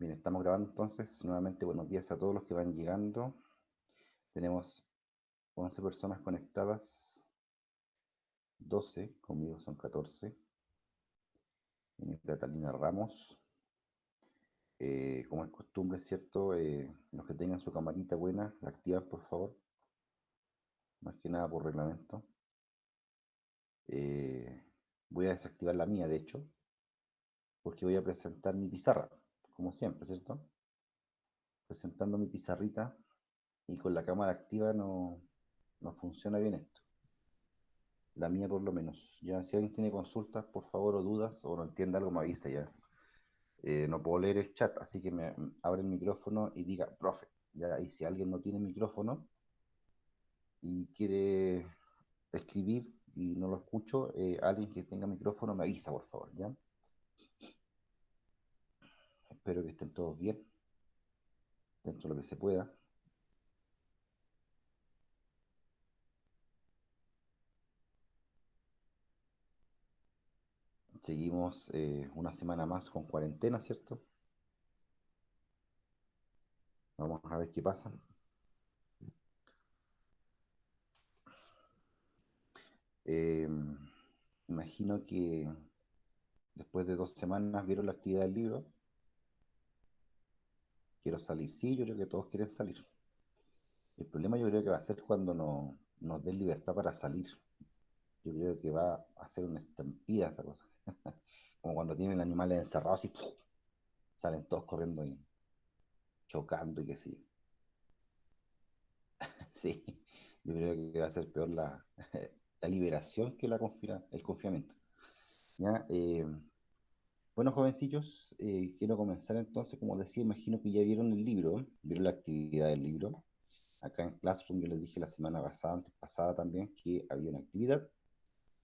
Bien, estamos grabando entonces. Nuevamente, buenos días a todos los que van llegando. Tenemos 11 personas conectadas, 12, conmigo son 14. Viene Catalina Ramos. Como es costumbre, ¿cierto? Los que tengan su camarita buena, la activan por favor, más que nada por reglamento. Eh, Voy a desactivar la mía, de hecho, porque voy a presentar mi pizarra, como siempre, ¿cierto? Presentando mi pizarrita y con la cámara activa no funciona bien esto. La mía por lo menos. Ya si alguien tiene consultas, por favor, o dudas, o no entiende algo, me avisa ya. No puedo leer el chat, así que me abre el micrófono y diga, profe. Ya, y si alguien no tiene micrófono y quiere escribir y no lo escucho, alguien que tenga micrófono me avisa, por favor, ¿ya? Espero que estén todos bien, dentro de lo que se pueda. Seguimos una semana más con cuarentena, ¿cierto? Vamos a ver qué pasa. Eh, Imagino que después de 2 semanas vieron la actividad del libro. Quiero salir. Sí, yo creo que todos quieren salir. El problema yo creo que va a ser cuando nos den libertad para salir. Yo creo que va a ser una estampida esa cosa. Como cuando tienen animales encerrados y ¡puf! Salen todos corriendo y chocando y qué sé yo. Sí, yo creo que va a ser peor la liberación que el confinamiento. ¿Ya? Bueno, jovencillos, quiero comenzar entonces, como decía, imagino que ya vieron el libro, vieron la actividad del libro. Acá en Classroom yo les dije la semana pasada, antes pasada también, que había una actividad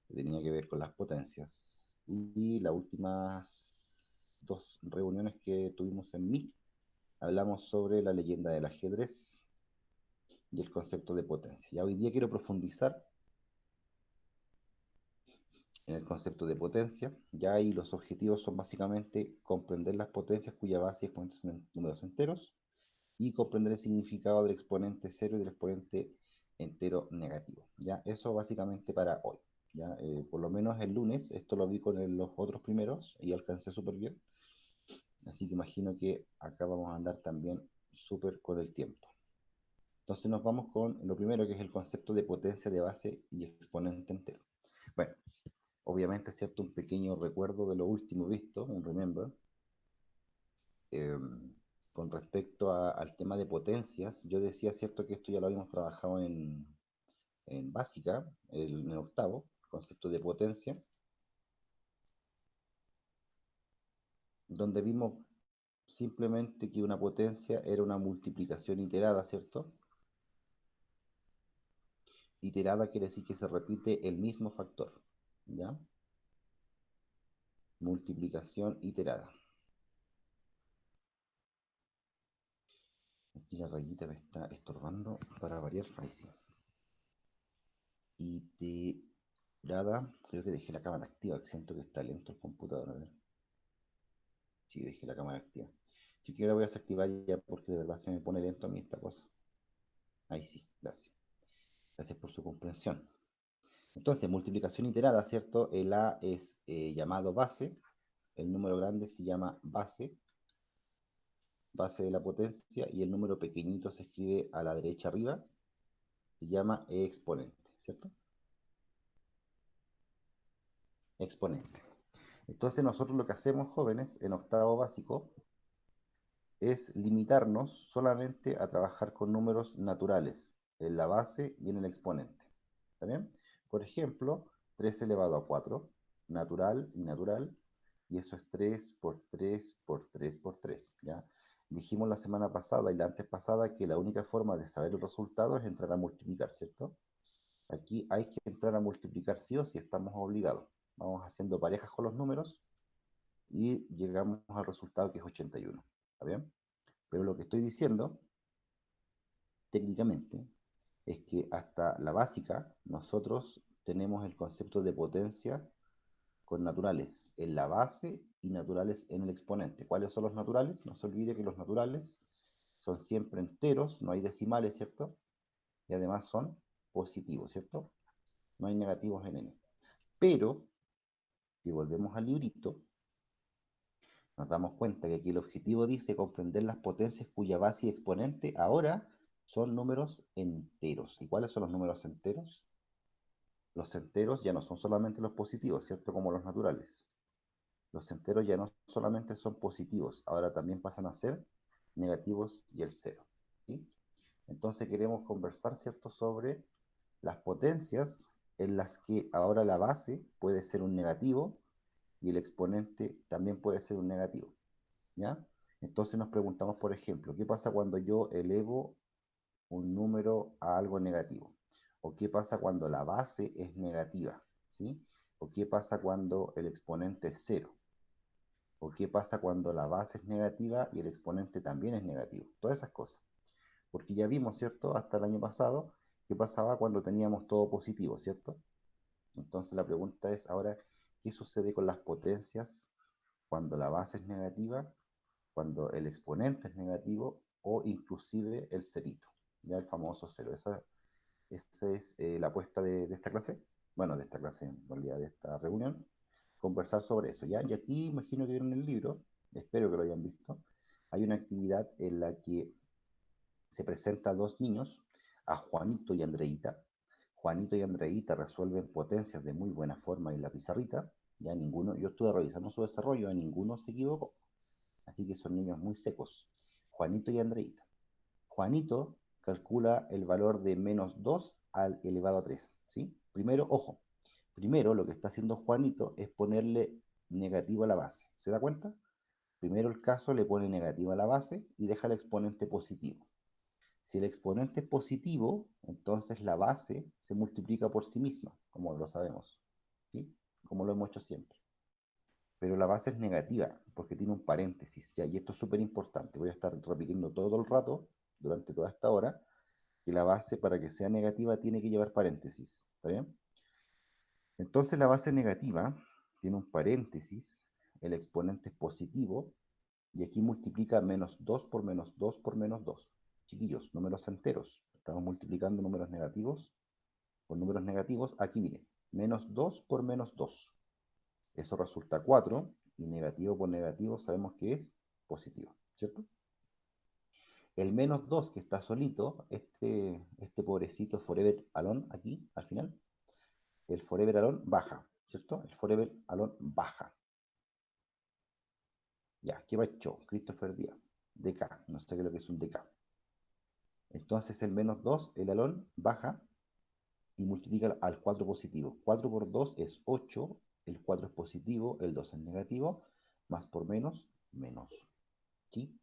que tenía que ver con las potencias. Y las últimas dos reuniones que tuvimos en Meet, hablamos sobre la leyenda del ajedrez y el concepto de potencia. Ya hoy día quiero profundizar en el concepto de potencia. Ya ahí los objetivos son básicamente comprender las potencias cuya base y exponentes son en números enteros y comprender el significado del exponente cero y del exponente entero negativo. ¿Ya? Eso básicamente para hoy. ¿Ya? Por lo menos el lunes, esto lo vi con los otros primeros y alcancé súper bien. Así que imagino que acá vamos a andar también súper con el tiempo. Entonces nos vamos con lo primero, que es el concepto de potencia de base y exponente entero. Bueno, obviamente, ¿cierto? Un pequeño recuerdo de lo último visto, un remember. Eh, con respecto al tema de potencias, yo decía, ¿cierto? Que esto ya lo habíamos trabajado en básica, en el octavo, concepto de potencia, donde vimos simplemente que una potencia era una multiplicación iterada, ¿cierto? Iterada quiere decir que se repite el mismo factor, ¿ya? Multiplicación iterada. Aquí la rayita me está estorbando para variar. Ahí sí. Iterada. Creo que dejé la cámara activa, que siento que está lento el computador. A ver. Sí, dejé la cámara activa. Si quiero la voy a desactivar ya porque de verdad se me pone lento a mí esta cosa. Ahí sí, gracias. Gracias por su comprensión. Entonces, multiplicación iterada, ¿cierto? El A es llamado base, el número grande se llama base, base de la potencia, y el número pequeñito se escribe a la derecha arriba, se llama exponente, ¿cierto? Exponente. Entonces nosotros lo que hacemos, jóvenes, en octavo básico, es limitarnos solamente a trabajar con números naturales, en la base y en el exponente. ¿Está bien? Por ejemplo, 3 elevado a 4, natural y natural, y eso es 3 por 3 por 3 por 3, ¿ya? Dijimos la semana pasada y la antes pasada que la única forma de saber el resultado es entrar a multiplicar, ¿cierto? Aquí hay que entrar a multiplicar sí o sí, estamos obligados. Vamos haciendo parejas con los números y llegamos al resultado que es 81. ¿Está bien? Pero lo que estoy diciendo, técnicamente, es que hasta la básica nosotros tenemos el concepto de potencia con naturales en la base y naturales en el exponente. ¿Cuáles son los naturales? No se olvide que los naturales son siempre enteros, no hay decimales, ¿cierto? Y además son positivos, ¿cierto? No hay negativos en n. Pero, si volvemos al librito, nos damos cuenta que aquí el objetivo dice comprender las potencias cuya base y exponente ahora son números enteros. ¿Y cuáles son los números enteros? Los enteros ya no son solamente los positivos, ¿cierto? Como los naturales. Los enteros ya no solamente son positivos, ahora también pasan a ser negativos y el cero, ¿sí? Entonces queremos conversar, ¿cierto?, sobre las potencias en las que ahora la base puede ser un negativo y el exponente también puede ser un negativo, ¿ya? Entonces nos preguntamos, por ejemplo, ¿qué pasa cuando yo elevo un número a algo negativo? ¿O qué pasa cuando la base es negativa? ¿Sí? ¿O qué pasa cuando el exponente es cero? ¿O qué pasa cuando la base es negativa y el exponente también es negativo? Todas esas cosas. Porque ya vimos, ¿cierto? Hasta el año pasado, qué pasaba cuando teníamos todo positivo, ¿cierto? Entonces la pregunta es ahora, ¿qué sucede con las potencias cuando la base es negativa, cuando el exponente es negativo o inclusive el cerito? Ya el famoso cero. Esa es la apuesta de esta clase. Bueno, de esta clase, en realidad, de esta reunión. Conversar sobre eso, ¿ya? Y aquí imagino que vieron el libro, espero que lo hayan visto. Hay una actividad en la que se presenta a dos niños, a Juanito y Andreita. Juanito y Andreita resuelven potencias de muy buena forma en la pizarrita. Ya ninguno, yo estuve revisando su desarrollo, ninguno se equivocó. Así que son niños muy secos. Juanito y Andreita. Juanito calcula el valor de menos 2 al elevado a 3, ¿sí? Primero, ojo, primero lo que está haciendo Juanito es ponerle negativo a la base. ¿Se da cuenta? Primero el caso le pone negativo a la base y deja el exponente positivo. Si el exponente es positivo, entonces la base se multiplica por sí misma, como lo sabemos, ¿sí? Como lo hemos hecho siempre. Pero la base es negativa, porque tiene un paréntesis, ¿ya? Y esto es súper importante. Voy a estar repitiendo todo el rato, durante toda esta hora, que la base para que sea negativa tiene que llevar paréntesis, ¿está bien? Entonces la base negativa tiene un paréntesis, el exponente es positivo, y aquí multiplica menos 2 por menos 2 por menos 2. Chiquillos, números enteros. Estamos multiplicando números negativos con números negativos. Aquí miren, menos 2 por menos 2. Eso resulta 4, y negativo por negativo sabemos que es positivo, ¿cierto? El menos 2 que está solito, este pobrecito Forever Alone aquí, al final, el Forever Alone baja, ¿cierto? El Forever Alone baja. Ya, ¿qué hecho? Christopher Díaz. DK, no sé qué es lo que es un DK. Entonces el menos 2, el alón, baja y multiplica al 4 positivo. 4 por 2 es 8, el 4 es positivo, el 2 es negativo, más por menos, menos. ¿Sí?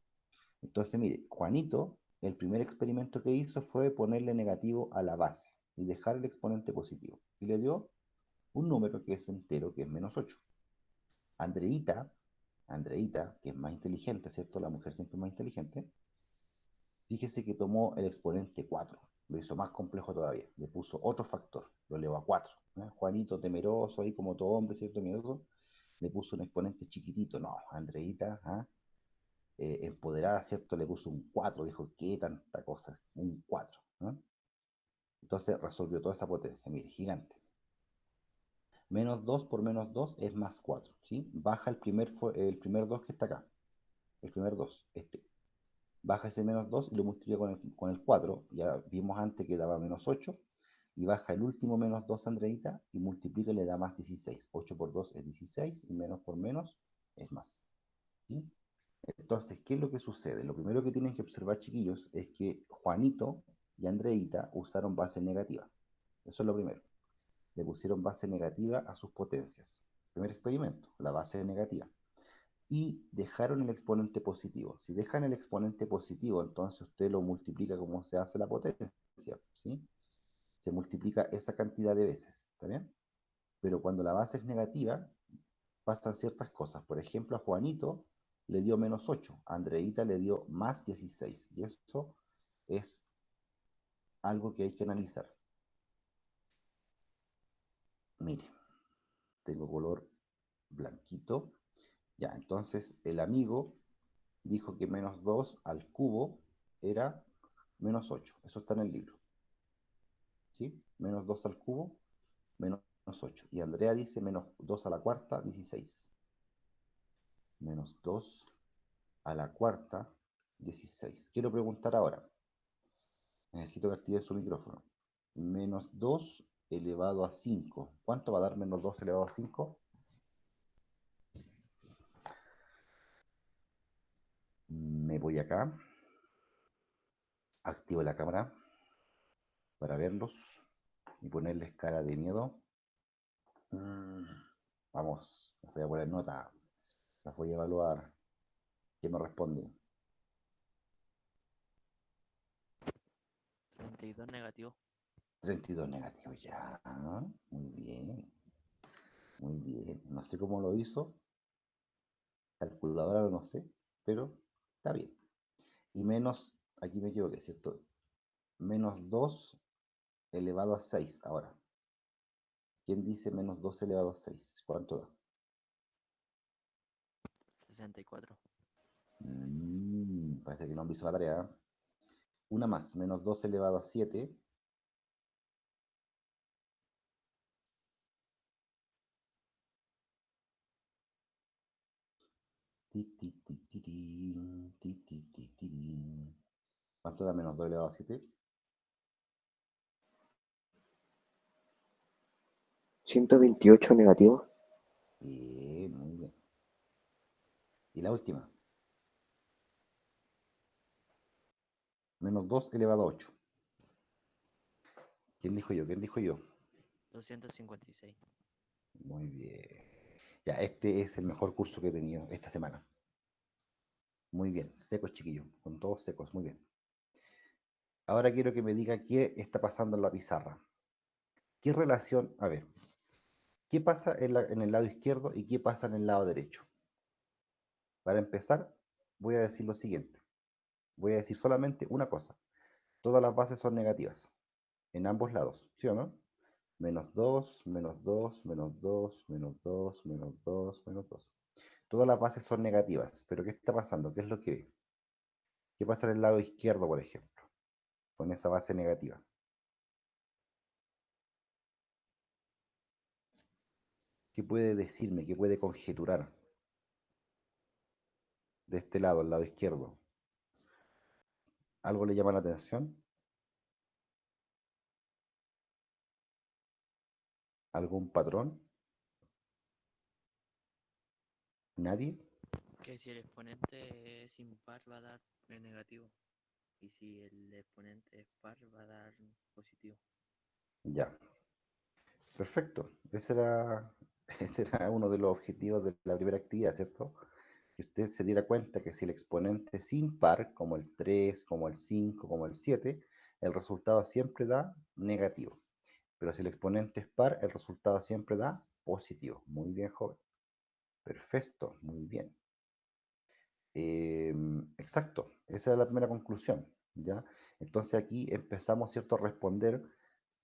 Entonces, mire, Juanito, el primer experimento que hizo fue ponerle negativo a la base y dejar el exponente positivo. Y le dio un número que es entero, que es menos 8. Andreita, Andreita, que es más inteligente, ¿cierto? La mujer siempre es más inteligente. Fíjese que tomó el exponente 4, lo hizo más complejo todavía, le puso otro factor, lo elevó a 4. ¿No? Juanito, temeroso, ahí como todo hombre, ¿cierto? Miedoso, le puso un exponente chiquitito. No, Andreita, ¿ah? Empoderada, ¿cierto? Le puso un 4, dijo, ¿qué tanta cosa? Un 4. ¿No? Entonces resolvió toda esa potencia, mire, gigante. Menos 2 por menos 2 es más 4, ¿sí? Baja el primer 2 que está acá, el primer 2, baja ese menos 2 y lo multiplica con el 4, ya vimos antes que daba menos 8, y baja el último menos 2, Andreita, y multiplica y le da más 16. 8 por 2 es 16, y menos por menos es más. ¿Sí? Entonces, ¿qué es lo que sucede? Lo primero que tienen que observar, chiquillos, es que Juanito y Andreita usaron base negativa. Eso es lo primero. Le pusieron base negativa a sus potencias. Primer experimento, la base negativa. Y dejaron el exponente positivo. Si dejan el exponente positivo, entonces usted lo multiplica como se hace la potencia, ¿sí? Se multiplica esa cantidad de veces, ¿está bien? Pero cuando la base es negativa, pasan ciertas cosas. Por ejemplo, a Juanito le dio menos 8, a Andreita le dio más 16, y eso es algo que hay que analizar. Mire, tengo color blanquito. Ya, entonces el amigo dijo que menos 2 al cubo era menos 8. Eso está en el libro. ¿Sí? Menos 2 al cubo, menos 8. Y Andrea dice menos 2 a la cuarta, 16. Menos 2 a la cuarta, 16. Quiero preguntar ahora. Necesito que active su micrófono. Menos 2 elevado a 5. ¿Cuánto va a dar menos 2 elevado a 5? Me voy acá. Activo la cámara para verlos y ponerles cara de miedo. Vamos, les voy a poner nota. Las voy a evaluar. ¿Qué me responde? 32 negativo. 32 negativos, ya. Muy bien, muy bien. No sé cómo lo hizo. Calculadora no sé, pero está bien. Y menos, aquí me equivoqué, ¿cierto? Menos 2 elevado a 6. Ahora, ¿quién dice menos 2 elevado a 6? ¿Cuánto da? 64. Parece que no me hizo la tarea. ¿Eh? Una más, menos 2 elevado a 7. Ti, ti, ti, tirín, ti, ti, ti, tirín. ¿Cuánto da menos 2 elevado a 7? 128 negativo. Bien, muy bien. Y la última, menos 2 elevado a 8. ¿Quién dijo yo? ¿Quién dijo yo? 256. Muy bien. Ya, este es el mejor curso que he tenido esta semana. Muy bien, secos chiquillos, con todos secos, muy bien. Ahora quiero que me diga qué está pasando en la pizarra. ¿Qué relación? A ver, ¿qué pasa en el lado izquierdo y qué pasa en el lado derecho? Para empezar, voy a decir lo siguiente. Voy a decir solamente una cosa. Todas las bases son negativas, en ambos lados, ¿sí o no? Menos 2, menos 2, menos 2, menos 2, menos 2, menos 2. Todas las bases son negativas, pero ¿qué está pasando? ¿Qué es lo que ve? ¿Qué pasa en el lado izquierdo, por ejemplo, con esa base negativa? ¿Qué puede decirme? ¿Qué puede conjeturar de este lado, el lado izquierdo? ¿Algo le llama la atención? ¿Algún patrón? ¿Nadie? Que si el exponente es impar va a dar negativo. Y si el exponente es par va a dar positivo. Ya, perfecto. Ese era uno de los objetivos de la primera actividad, ¿cierto? Que usted se diera cuenta que si el exponente es impar, como el 3, como el 5, como el 7, el resultado siempre da negativo. Pero si el exponente es par, el resultado siempre da positivo. Muy bien, joven. Perfecto, muy bien. Exacto, esa es la primera conclusión, ¿ya? Entonces aquí empezamos, ¿cierto?, a responder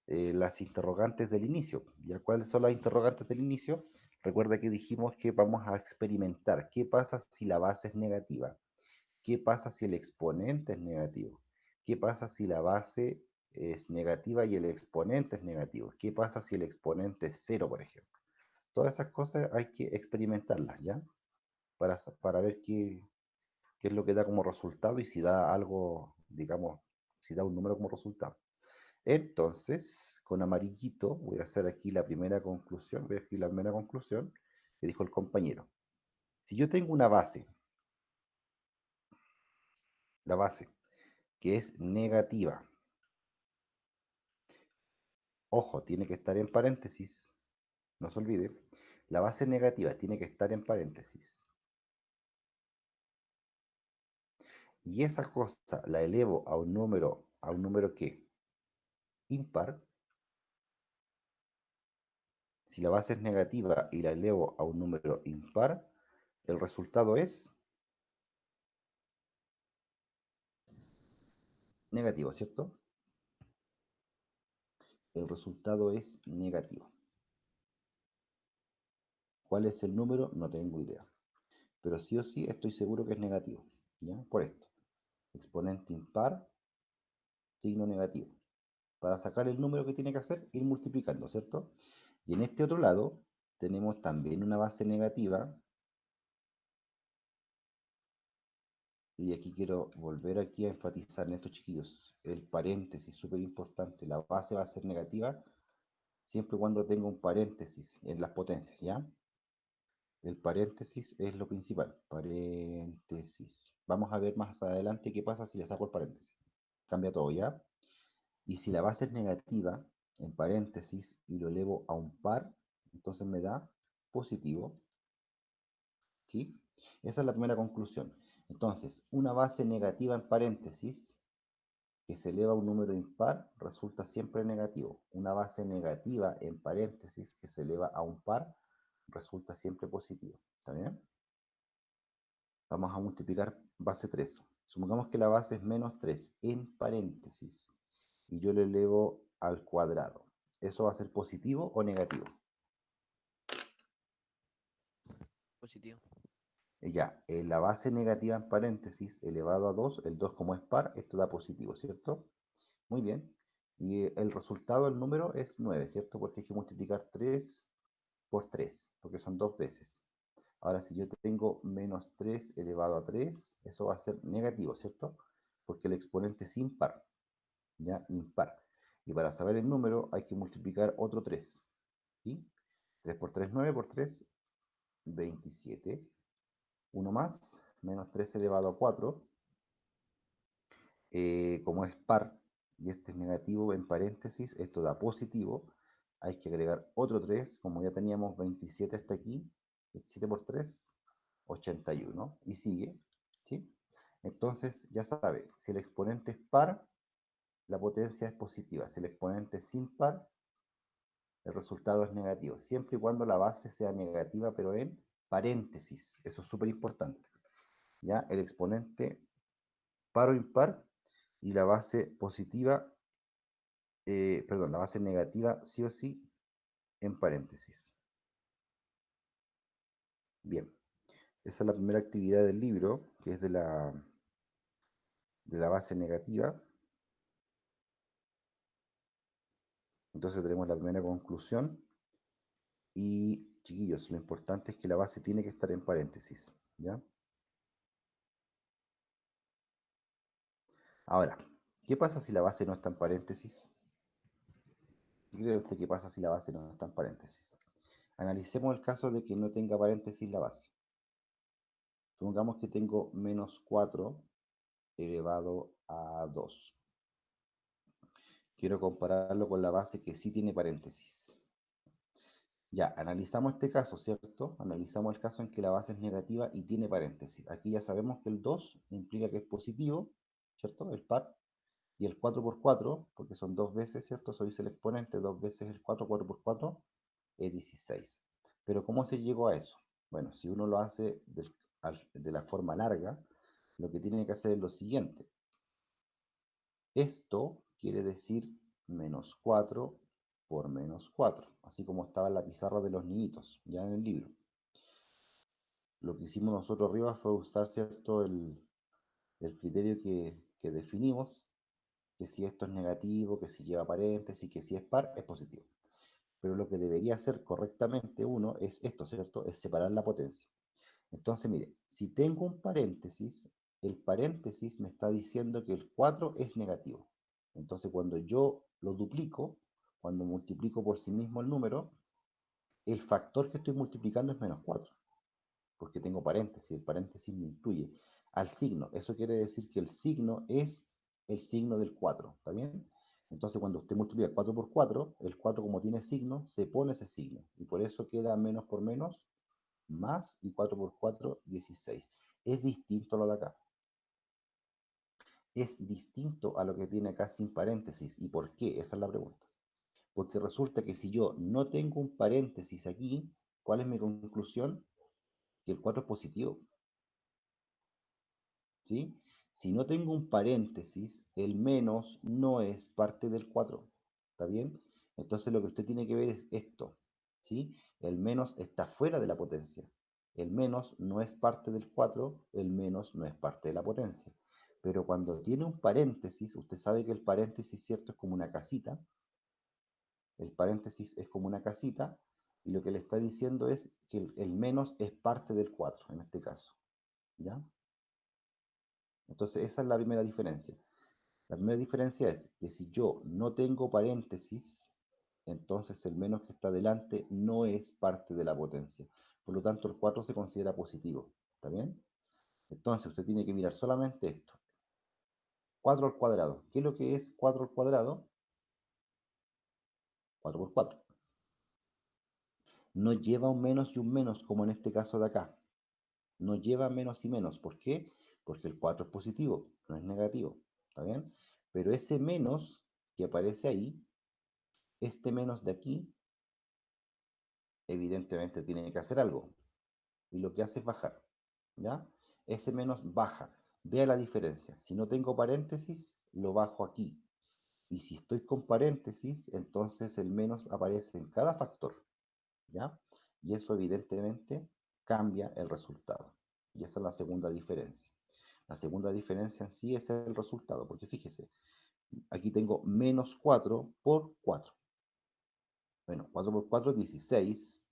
las interrogantes del inicio. ¿Ya cuáles son las interrogantes del inicio? Recuerda que dijimos que vamos a experimentar qué pasa si la base es negativa, qué pasa si el exponente es negativo, qué pasa si la base es negativa y el exponente es negativo, qué pasa si el exponente es cero, por ejemplo. Todas esas cosas hay que experimentarlas, ¿ya? Para ver qué es lo que da como resultado y si da algo, digamos, si da un número como resultado. Entonces, con amarillito voy a hacer aquí la primera conclusión, voy a escribir la primera conclusión que dijo el compañero. Si yo tengo una base, la base, que es negativa, ojo, tiene que estar en paréntesis, no se olvide, la base negativa tiene que estar en paréntesis. Y esa cosa la elevo a un número que impar. Si la base es negativa y la elevo a un número impar, el resultado es negativo, ¿cierto? El resultado es negativo. ¿Cuál es el número? No tengo idea. Pero sí o sí estoy seguro que es negativo. ¿Ya? Por esto. Exponente impar, signo negativo. Para sacar el número que tiene que hacer, ir multiplicando, ¿cierto? Y en este otro lado tenemos también una base negativa. Y aquí quiero volver aquí a enfatizar en estos chiquillos. El paréntesis, súper importante. La base va a ser negativa siempre y cuando tenga un paréntesis en las potencias, ¿ya? El paréntesis es lo principal. Paréntesis. Vamos a ver más adelante qué pasa si le saco el paréntesis. Cambia todo, ¿ya? Y si la base es negativa, en paréntesis, y lo elevo a un par, entonces me da positivo, ¿sí? Esa es la primera conclusión. Entonces, una base negativa en paréntesis que se eleva a un número impar resulta siempre negativo. Una base negativa en paréntesis que se eleva a un par resulta siempre positivo. ¿Está bien? Vamos a multiplicar base 3. Supongamos que la base es menos 3 en paréntesis y yo lo elevo al cuadrado. ¿Eso va a ser positivo o negativo? Positivo. Ya, la base negativa en paréntesis elevado a 2, el 2 como es par, esto da positivo, ¿cierto? Muy bien. Y el resultado del número es 9, ¿cierto? Porque hay que multiplicar 3 por 3, porque son dos veces. Ahora, si yo tengo menos 3 elevado a 3, eso va a ser negativo, ¿cierto? Porque el exponente es impar, ¿ya? Impar. Y para saber el número hay que multiplicar otro 3, ¿sí? 3 por 3, 9 por 3, 27. Uno más, menos 3 elevado a 4. Como es par y este es negativo en paréntesis, esto da positivo. Hay que agregar otro 3, como ya teníamos 27 hasta aquí, 27 por 3, 81, y sigue, ¿sí? Entonces, ya sabe, si el exponente es par, la potencia es positiva. Si el exponente es impar, el resultado es negativo, siempre y cuando la base sea negativa, pero en paréntesis. Eso es súper importante. ¿Ya? El exponente par o impar y la base positiva, perdón, la base negativa sí o sí en paréntesis. Bien, esa es la primera actividad del libro, que es de la base negativa. Entonces tenemos la primera conclusión. Y chiquillos, lo importante es que la base tiene que estar en paréntesis, ¿ya? Ahora, ¿qué pasa si la base no está en paréntesis? ¿Qué cree usted que pasa si la base no está en paréntesis? Analicemos el caso de que no tenga paréntesis la base. Supongamos que tengo menos 4 elevado a 2. Quiero compararlo con la base que sí tiene paréntesis. Ya, analizamos este caso, ¿cierto? Analizamos el caso en que la base es negativa y tiene paréntesis. Aquí ya sabemos que el 2 implica que es positivo, ¿cierto? El par. Y el 4 por 4, porque son dos veces, ¿cierto? Eso dice el exponente, dos veces el 4, 4 por 4, es 16. Pero ¿cómo se llegó a eso? Bueno, si uno lo hace de la forma larga, lo que tiene que hacer es lo siguiente. Esto quiere decir menos 4 por menos 4, así como estaba en la pizarra de los niñitos, ya en el libro. Lo que hicimos nosotros arriba fue usar, ¿cierto?, el criterio que definimos, que si esto es negativo, que si lleva paréntesis, que si es par, es positivo. Pero lo que debería hacer correctamente uno es esto, ¿cierto? Es separar la potencia. Entonces, mire, si tengo un paréntesis, el paréntesis me está diciendo que el 4 es negativo. Entonces, cuando yo lo duplico, cuando multiplico por sí mismo el número, el factor que estoy multiplicando es menos 4, porque tengo paréntesis, el paréntesis me incluye al signo. Eso quiere decir que el signo es el signo del 4, ¿está bien? Entonces, cuando usted multiplica 4 por 4, el 4 como tiene signo, se pone ese signo. Y por eso queda menos por menos, más, y 4 por 4, 16. Es distinto a lo de acá. Es distinto a lo que tiene acá sin paréntesis. ¿Y por qué? Esa es la pregunta. Porque resulta que si yo no tengo un paréntesis aquí, ¿cuál es mi conclusión? Que el 4 es positivo. ¿Sí? Si no tengo un paréntesis, el menos no es parte del 4. ¿Está bien? Entonces lo que usted tiene que ver es esto. ¿sí? El menos está fuera de la potencia. El menos no es parte del 4, el menos no es parte de la potencia. Pero cuando tiene un paréntesis, usted sabe que el paréntesis, ¿cierto? Es como una casita. El paréntesis es como una casita y lo que le está diciendo es que el menos es parte del 4 en este caso, ¿ya? Entonces esa es la primera diferencia. La primera diferencia es que si yo no tengo paréntesis, entonces el menos que está delante no es parte de la potencia. Por lo tanto, el 4 se considera positivo. ¿Está bien? Entonces usted tiene que mirar solamente esto. 4 al cuadrado. ¿Qué es lo que es 4 al cuadrado? 4 por 4. No lleva un menos y un menos, como en este caso de acá. No lleva menos y menos. ¿Por qué? Porque el 4 es positivo, no es negativo. ¿Está bien? Pero ese menos que aparece ahí, este menos de aquí, evidentemente tiene que hacer algo. Y lo que hace es bajar. ¿Ya? Ese menos baja. Vea la diferencia. Si no tengo paréntesis, lo bajo aquí. Y si estoy con paréntesis, entonces el menos aparece en cada factor. ¿Ya? Y eso evidentemente cambia el resultado. Y esa es la segunda diferencia. La segunda diferencia en sí es el resultado, porque fíjese, aquí tengo menos 4 por 4. Bueno, 4 por 4 es 16.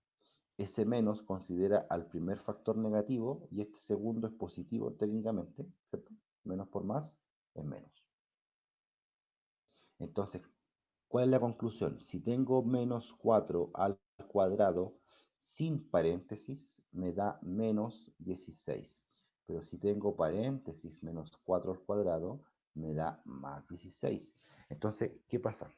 Ese menos considera al primer factor negativo y este segundo es positivo técnicamente, ¿cierto? Menos por más es menos. Entonces, ¿cuál es la conclusión? Si tengo menos 4 al cuadrado sin paréntesis, me da menos 16. Pero si tengo paréntesis menos 4 al cuadrado, me da más 16. Entonces, ¿qué pasa?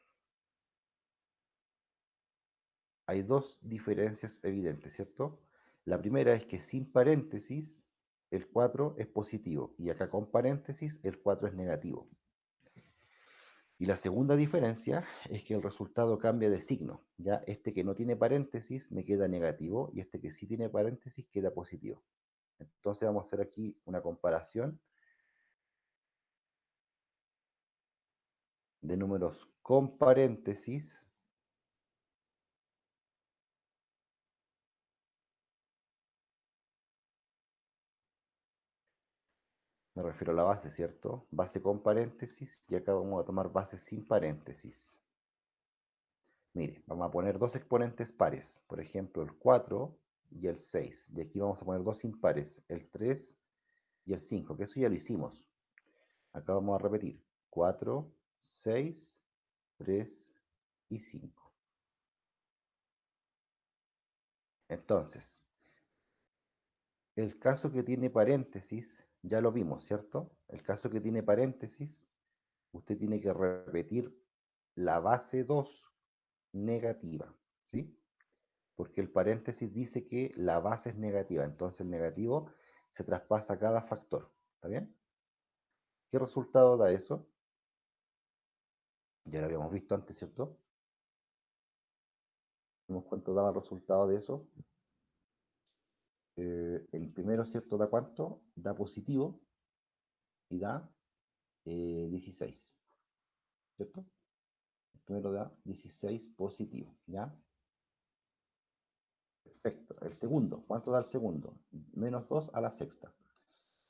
Hay dos diferencias evidentes, ¿cierto? La primera es que sin paréntesis, el 4 es positivo y acá con paréntesis, el 4 es negativo. Y la segunda diferencia es que el resultado cambia de signo. Ya este que no tiene paréntesis me queda negativo y este que sí tiene paréntesis queda positivo. Entonces vamos a hacer aquí una comparación de números con paréntesis. Me refiero a la base, ¿cierto? Base con paréntesis y acá vamos a tomar base sin paréntesis. Mire, vamos a poner dos exponentes pares, por ejemplo el 4 y el 6. Y aquí vamos a poner dos impares, el 3 y el 5, que eso ya lo hicimos. Acá vamos a repetir 4, 6, 3 y 5. Entonces, el caso que tiene paréntesis, ya lo vimos, ¿cierto? El caso que tiene paréntesis, usted tiene que repetir la base 2 negativa, ¿sí? Porque el paréntesis dice que la base es negativa, entonces el negativo se traspasa a cada factor, ¿está bien? ¿Qué resultado da eso? Ya lo habíamos visto antes, ¿cierto? ¿Vimos cuánto daba el resultado de eso? El primero, ¿cierto? ¿Da cuánto? Da positivo y da 16, ¿cierto? El primero da 16 positivo, ¿ya? Perfecto. El segundo, ¿cuánto da el segundo? Menos 2 a la sexta.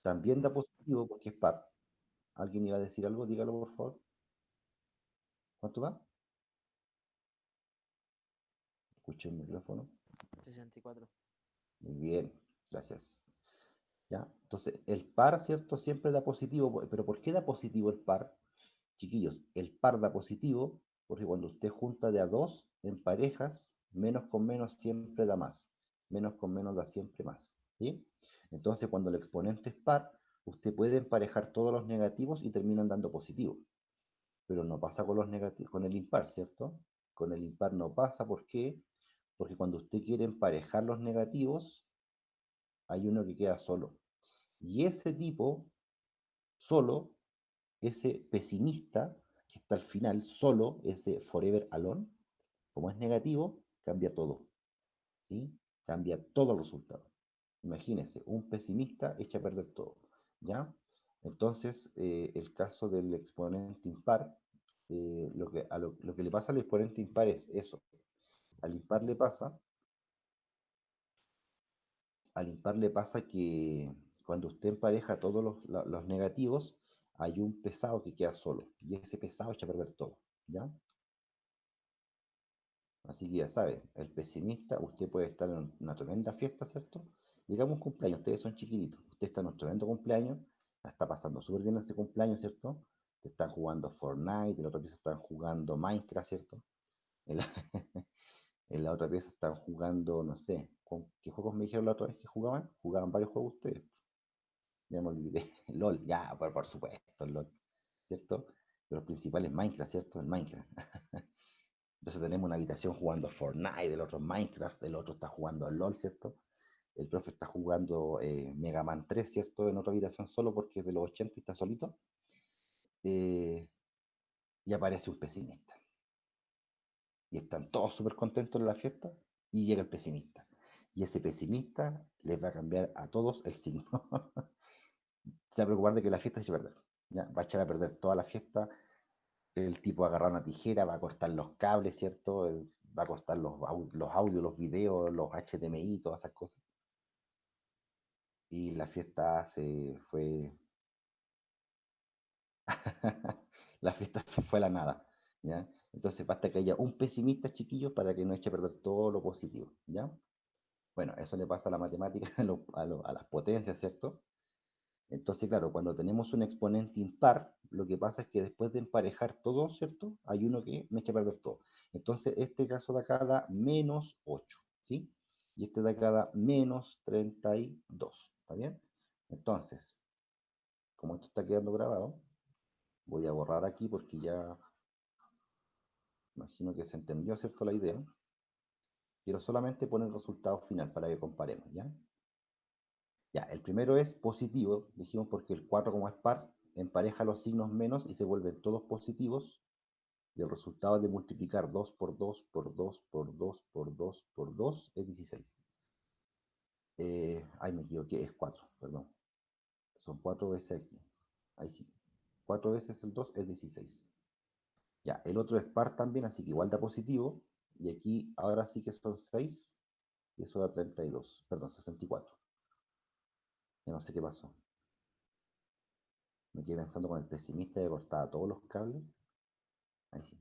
También da positivo porque es par. ¿Alguien iba a decir algo? Dígalo, por favor. ¿Cuánto da? Escuché el micrófono. 64. Muy bien, gracias. ¿Ya? Entonces, el par, ¿cierto? Siempre da positivo, pero ¿por qué da positivo el par? Chiquillos, el par da positivo porque cuando usted junta de a dos en parejas, menos con menos siempre da más. Menos con menos da siempre más. ¿Sí? Entonces, cuando el exponente es par, usted puede emparejar todos los negativos y terminan dando positivo. Pero no pasa con los negativos, con el impar, ¿cierto? Con el impar no pasa, ¿por qué? Porque cuando usted quiere emparejar los negativos, hay uno que queda solo. Y ese tipo, solo, ese pesimista que está al final, solo, ese forever alone, como es negativo, cambia todo. ¿Sí? Cambia todo el resultado. Imagínense, un pesimista echa a perder todo. ¿Ya? Entonces, el caso del exponente impar, lo que le pasa al exponente impar es eso. Al impar le pasa Al impar le pasa que cuando usted empareja todos los negativos, hay un pesado que queda solo. Y ese pesado echa a perder todo. ¿Ya? Así que ya sabe, el pesimista, usted puede estar en una tremenda fiesta, ¿cierto? Digamos un cumpleaños, ustedes son chiquititos, usted está en un tremendo cumpleaños, la está pasando súper bien ese cumpleaños, ¿cierto? Te están jugando Fortnite, en la otra pieza están jugando Minecraft, ¿cierto? En la, en la otra pieza están jugando, no sé, ¿qué juegos me dijeron la otra vez que jugaban? Jugaban varios juegos ustedes, ya me olvidé. LOL, ya, por supuesto, el LOL, ¿cierto? Pero los principales Minecraft, ¿cierto? El Minecraft. Entonces tenemos una habitación jugando Fortnite, el otro Minecraft, el otro está jugando al LOL, ¿cierto? El profe está jugando Mega Man 3, ¿cierto? En otra habitación solo porque es de los 80 y está solito. Eh, y aparece un pesimista. Y están todos súper contentos en la fiesta y llega el pesimista. Y ese pesimista les va a cambiar a todos el signo. Se va a preocupar de que la fiesta se eche a perder. ¿Ya? Va a echar a perder toda la fiesta. El tipo va a agarrar una tijera, va a cortar los cables, ¿cierto? Va a cortar los audios, los videos, los HDMI, todas esas cosas. Y la fiesta se fue. La fiesta se fue a la nada, ¿ya? Entonces basta que haya un pesimista, chiquillos, para que no eche a perder todo lo positivo, ¿ya? Bueno, eso le pasa a la matemática, a las potencias, ¿cierto? Entonces, claro, cuando tenemos un exponente impar, lo que pasa es que después de emparejar todo, ¿cierto? Hay uno que me echa a perder todo. Entonces, este caso de acá da menos 8, ¿sí? Y este de acá da menos 32, ¿está bien? Entonces, como esto está quedando grabado, voy a borrar aquí porque ya imagino que se entendió, ¿cierto? La idea. Quiero solamente poner el resultado final para que comparemos, ¿ya? Ya, el primero es positivo, dijimos porque el 4 como es par, empareja los signos menos y se vuelven todos positivos. Y el resultado de multiplicar 2 por 2 por 2 por 2 por 2 por 2 es 16. Ay, me equivoqué, es 4, perdón. Son 4 veces aquí. Ahí sí. 4 veces el 2 es 16. Ya, el otro es par también, así que igual da positivo. Y aquí ahora sí que son 6 y eso da 32, perdón, 64. Ya no sé qué pasó. Me quedé pensando con el pesimista que cortaba todos los cables. Ahí sí.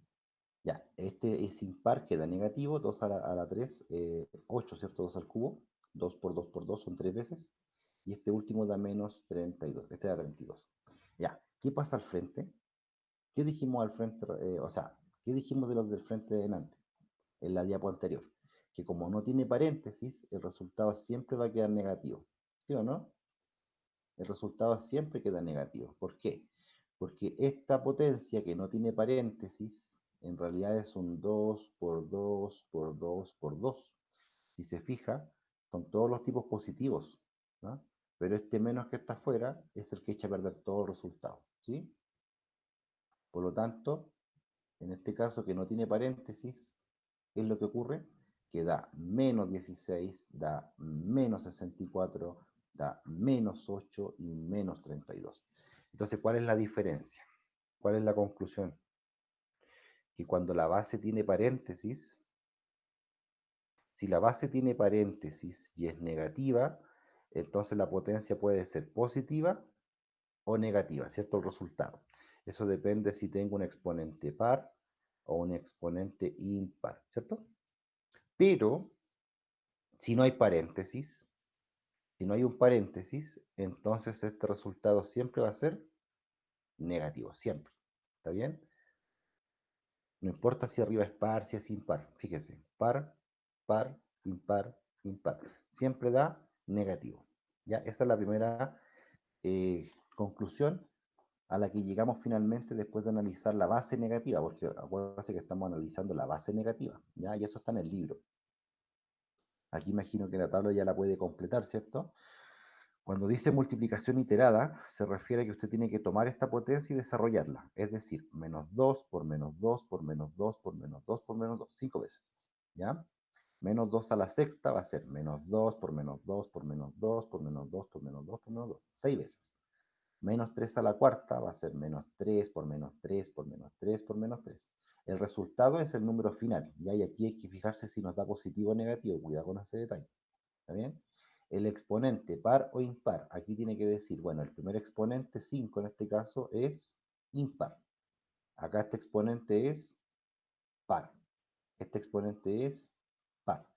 Ya, este es impar, queda negativo, 2 a la 3, 8, ¿cierto? 2 al cubo. 2 por 2 por 2 son 3 veces. Y este último da menos 32. Este da 32. Ya, ¿qué pasa al frente? ¿Qué dijimos al frente? O sea, ¿qué dijimos de los del frente en antes? En la diapo anterior. Que como no tiene paréntesis, el resultado siempre va a quedar negativo. ¿Sí o no? El resultado siempre queda negativo. ¿Por qué? Porque esta potencia que no tiene paréntesis, en realidad es un 2 por 2 por 2 por 2. Si se fija, son todos los tipos positivos, ¿no? Pero este menos que está afuera es el que echa a perder todo el resultado, ¿sí? Por lo tanto, en este caso que no tiene paréntesis, ¿qué es lo que ocurre? Que da menos 16, da menos 64, da menos 8 y menos 32. Entonces, ¿cuál es la diferencia? ¿Cuál es la conclusión? Que cuando la base tiene paréntesis, si la base tiene paréntesis y es negativa, entonces la potencia puede ser positiva o negativa, ¿cierto? El resultado. Eso depende si tengo un exponente par o un exponente impar, ¿cierto? Pero si no hay paréntesis, si no hay un paréntesis, entonces este resultado siempre va a ser negativo, siempre. ¿Está bien? No importa si arriba es par, si es impar. Fíjese, par, par, impar, impar. Siempre da negativo. ¿Ya? Esa es la primera conclusión a la que llegamos finalmente después de analizar la base negativa, porque acuérdense que estamos analizando la base negativa, ¿ya? Y eso está en el libro. Aquí imagino que la tabla ya la puede completar, ¿cierto? Cuando dice multiplicación iterada, se refiere a que usted tiene que tomar esta potencia y desarrollarla. Es decir, menos 2 por menos 2 por menos 2 por menos 2 por menos 2, 5 veces. ¿Ya? Menos 2 a la sexta va a ser menos 2 por menos 2 por menos 2 por menos 2 por menos 2 por menos 2. 6 veces. Menos 3 a la cuarta va a ser menos 3 por menos 3 por menos 3 por menos 3. El resultado es el número final. ¿Ya? Y aquí hay que fijarse si nos da positivo o negativo. Cuidado con ese detalle. ¿Está bien? El exponente par o impar, aquí tiene que decir, bueno, el primer exponente, 5 en este caso, es impar. Acá este exponente es par. Este exponente es par.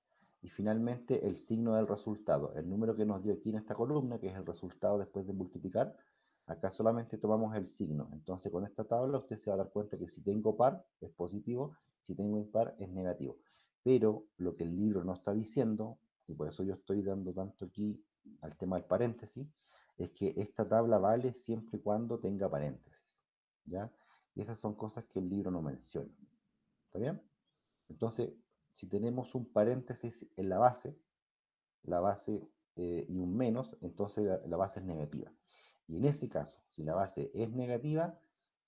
Y finalmente el signo del resultado, el número que nos dio aquí en esta columna, que es el resultado después de multiplicar, acá solamente tomamos el signo. Entonces con esta tabla usted se va a dar cuenta que si tengo par es positivo, si tengo impar es negativo. Pero lo que el libro no está diciendo, y por eso yo estoy dando tanto aquí al tema del paréntesis, es que esta tabla vale siempre y cuando tenga paréntesis. ¿Ya? Y esas son cosas que el libro no menciona. ¿Está bien? Entonces, si tenemos un paréntesis en la base y un menos, entonces la base es negativa. Y en ese caso, si la base es negativa,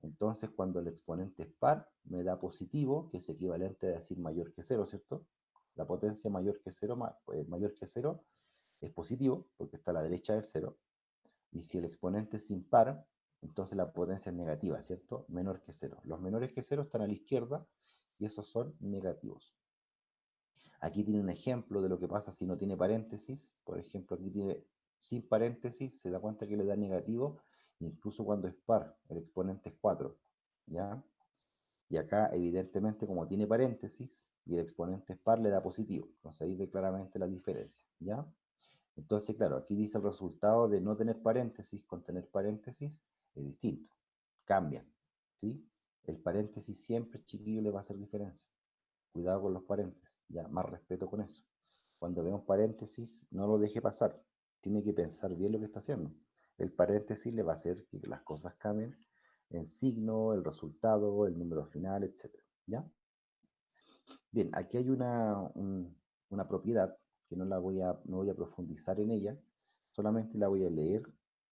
entonces cuando el exponente es par, me da positivo, que es equivalente a decir mayor que cero, ¿cierto? La potencia mayor que cero, mayor que cero es positivo, porque está a la derecha del cero. Y si el exponente es impar, entonces la potencia es negativa, ¿cierto? Menor que cero. Los menores que cero están a la izquierda y esos son negativos. Aquí tiene un ejemplo de lo que pasa si no tiene paréntesis. Por ejemplo, aquí tiene sin paréntesis, se da cuenta que le da negativo, incluso cuando es par, el exponente es 4, ¿ya? Y acá, evidentemente, como tiene paréntesis y el exponente es par, le da positivo. Entonces ahí ve claramente la diferencia, ¿ya? Entonces, claro, aquí dice el resultado de no tener paréntesis con tener paréntesis es distinto, cambian, ¿sí? El paréntesis siempre, chiquillo, le va a hacer diferencia. Cuidado con los paréntesis, ya, más respeto con eso. Cuando vea un paréntesis, no lo deje pasar. Tiene que pensar bien lo que está haciendo. El paréntesis le va a hacer que las cosas cambien en signo, el resultado, el número final, etc. ¿Ya? Bien, aquí hay una propiedad que no voy a profundizar en ella, solamente la voy a leer.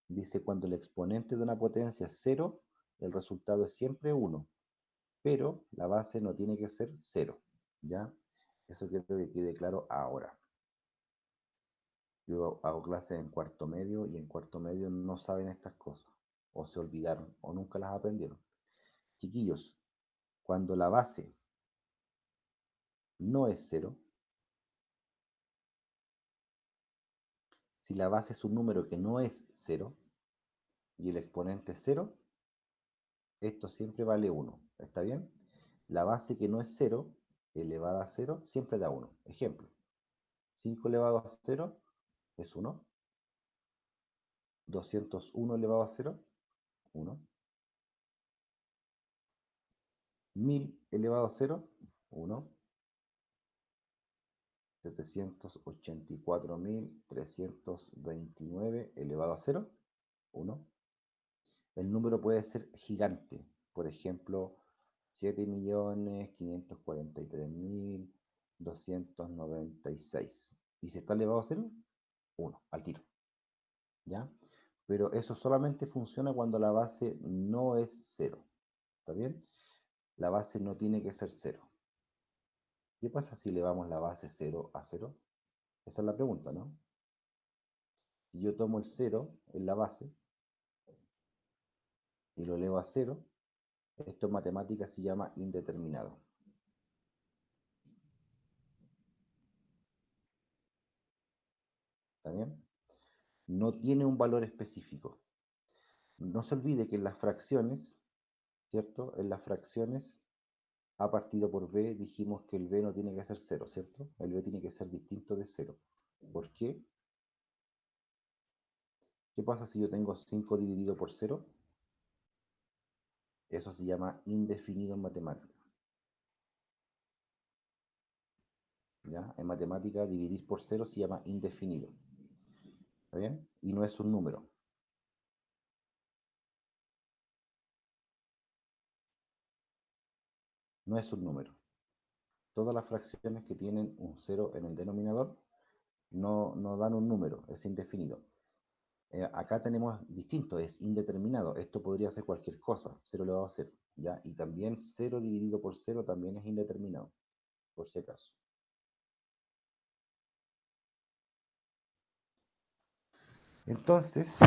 Dice, cuando el exponente de una potencia es 0, el resultado es siempre 1, pero la base no tiene que ser 0. ¿Ya? Eso quiero que quede claro ahora. Yo hago clases en cuarto medio y en cuarto medio no saben estas cosas, o se olvidaron, o nunca las aprendieron. Chiquillos, cuando la base no es 0, si la base es un número que no es 0 y el exponente es 0, esto siempre vale 1. ¿Está bien? La base que no es 0, elevada a 0, siempre da 1. Ejemplo, 5 elevado a 0 es 1. 201 elevado a 0, 1. 1000 elevado a 0, 1. 784.329 elevado a 0, 1. El número puede ser gigante, por ejemplo, 7.543.296. ¿Y si está elevado a 0? 1, al tiro. ¿Ya? Pero eso solamente funciona cuando la base no es 0. ¿Está bien? La base no tiene que ser 0. ¿Qué pasa si elevamos la base 0 a 0? Esa es la pregunta, ¿no? Si yo tomo el 0 en la base y lo elevo a 0, esto en matemáticas se llama indeterminado. ¿Está bien? No tiene un valor específico. No se olvide que en las fracciones, ¿cierto? En las fracciones A partido por B dijimos que el B no tiene que ser 0, ¿cierto? El B tiene que ser distinto de 0. ¿Por qué? ¿Qué pasa si yo tengo 5 dividido por 0? Eso se llama indefinido en matemática. ¿Ya? En matemática dividir por 0 se llama indefinido. ¿Está bien? Y no es un número. No es un número. Todas las fracciones que tienen un 0 en el denominador no dan un número, es indefinido. Acá tenemos distinto, es indeterminado. Esto podría ser cualquier cosa, 0 elevado a 0. ¿Ya? Y también 0 dividido por 0 también es indeterminado, por si acaso. Entonces,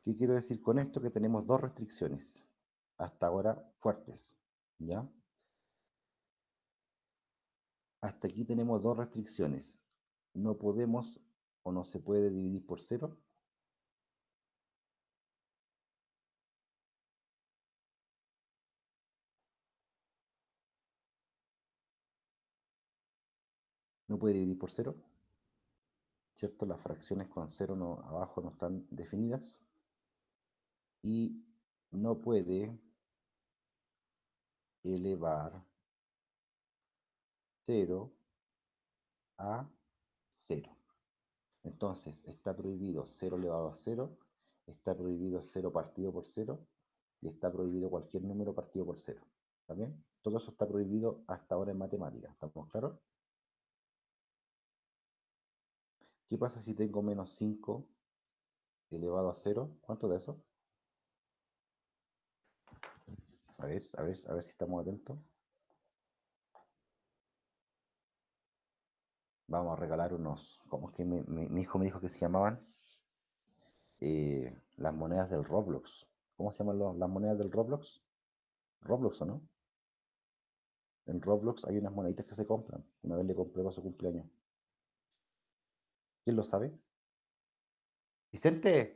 ¿qué quiero decir con esto? Que tenemos dos restricciones, hasta ahora fuertes. ¿Ya? Hasta aquí tenemos dos restricciones. No podemos o no se puede dividir por 0. No puede dividir por 0, ¿cierto? Las fracciones con 0 no, abajo no están definidas. Y no puede elevar 0 a 0. Entonces, está prohibido 0 elevado a 0, está prohibido 0 partido por 0, y está prohibido cualquier número partido por 0. ¿Está bien? Todo eso está prohibido hasta ahora en matemáticas. ¿Estamos claros? ¿Qué pasa si tengo menos 5 elevado a 0? ¿Cuánto de eso? A ver si estamos atentos. Vamos a regalar unos, ¿cómo es que mi hijo me dijo que se llamaban? Las monedas del Roblox. ¿Cómo se llaman las monedas del Roblox? Roblox, ¿o no? En Roblox hay unas moneditas que se compran. Una vez le compré para su cumpleaños. ¿Quién lo sabe? Vicente.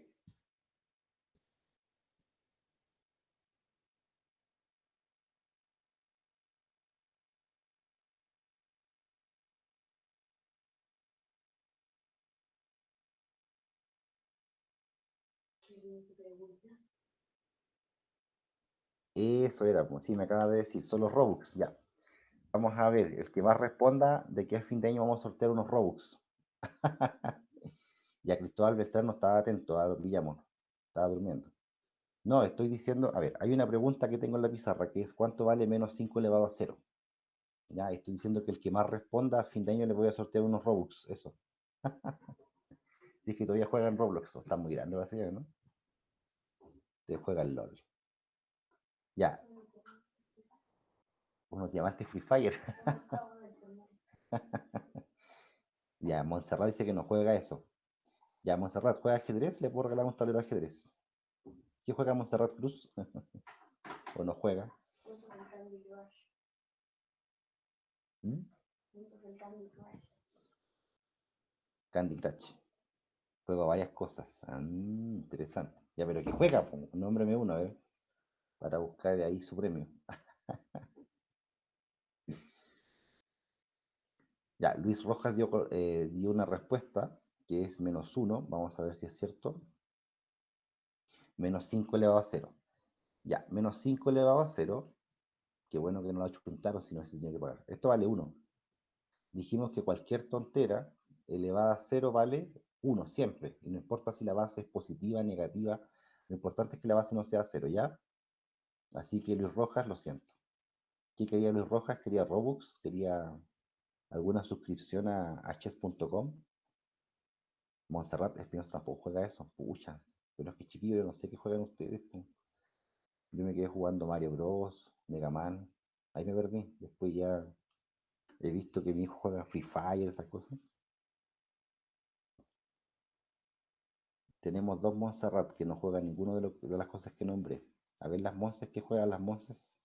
Eso era, pues sí, me acaba de decir, son los Robux, ya. Vamos a ver, el que más responda de que a fin de año vamos a sortear unos Robux. Ya Cristóbal Beltrán no estaba atento a Villamor, estaba durmiendo. No, estoy diciendo, a ver, hay una pregunta que tengo en la pizarra que es ¿cuánto vale menos 5 elevado a 0? Ya, estoy diciendo que el que más responda a fin de año le voy a sortear unos Robux, eso. Si es que todavía juegan Roblox, o está muy grande, básicamente, ¿no? Te juega el LOL. Ya, unos diamantes Free Fire. Ya, Montserrat dice que no juega eso. Ya, Montserrat juega ajedrez, le puedo regalar un tablero de ajedrez. ¿Qué juega Montserrat Cruz? ¿O no juega? ¿Mm? Candy Crush. Juego varias cosas. Interesante. Ya, pero ¿qué juega? Nómbrame uno, a ver, para buscar ahí su premio. Ya, Luis Rojas dio una respuesta que es -1. Vamos a ver si es cierto. Menos 5 elevado a 0. Ya, menos 5 elevado a 0. Qué bueno que no lo ha hecho claro, si no se tiene que pagar. Esto vale 1. Dijimos que cualquier tontera elevada a 0 vale 1 siempre. Y no importa si la base es positiva, negativa. Lo importante es que la base no sea 0, ¿ya? Así que Luis Rojas, lo siento. ¿Qué quería Luis Rojas? Quería Robux, quería alguna suscripción a chess.com. Montserrat Espinosa tampoco juega eso. Pucha. Pero es que chiquillo, yo no sé qué juegan ustedes. Yo me quedé jugando Mario Bros, Mega Man. Ahí me perdí. Después ya he visto que mi hijo juega Free Fire, esas cosas. Tenemos dos Montserrat que no juegan ninguno de las cosas que nombré. A ver las Monses que juegan las Monses.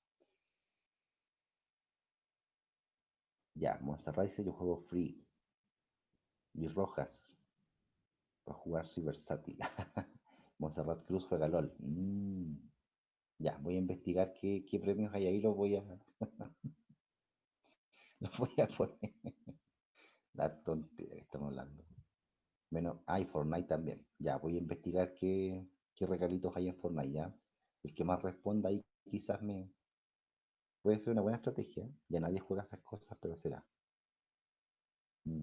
Ya, Montserrat dice yo juego Free. Luis Rojas. Para jugar soy versátil. Montserrat Cruz juega LOL. Ya, voy a investigar qué premios hay ahí, los voy a, los voy a poner. La tontería que estamos hablando. Menos, hay Fortnite también. Ya, voy a investigar qué regalitos hay en Fortnite, ya. El que más responda ahí quizás me puede ser una buena estrategia. Ya nadie juega esas cosas, pero será. Mm.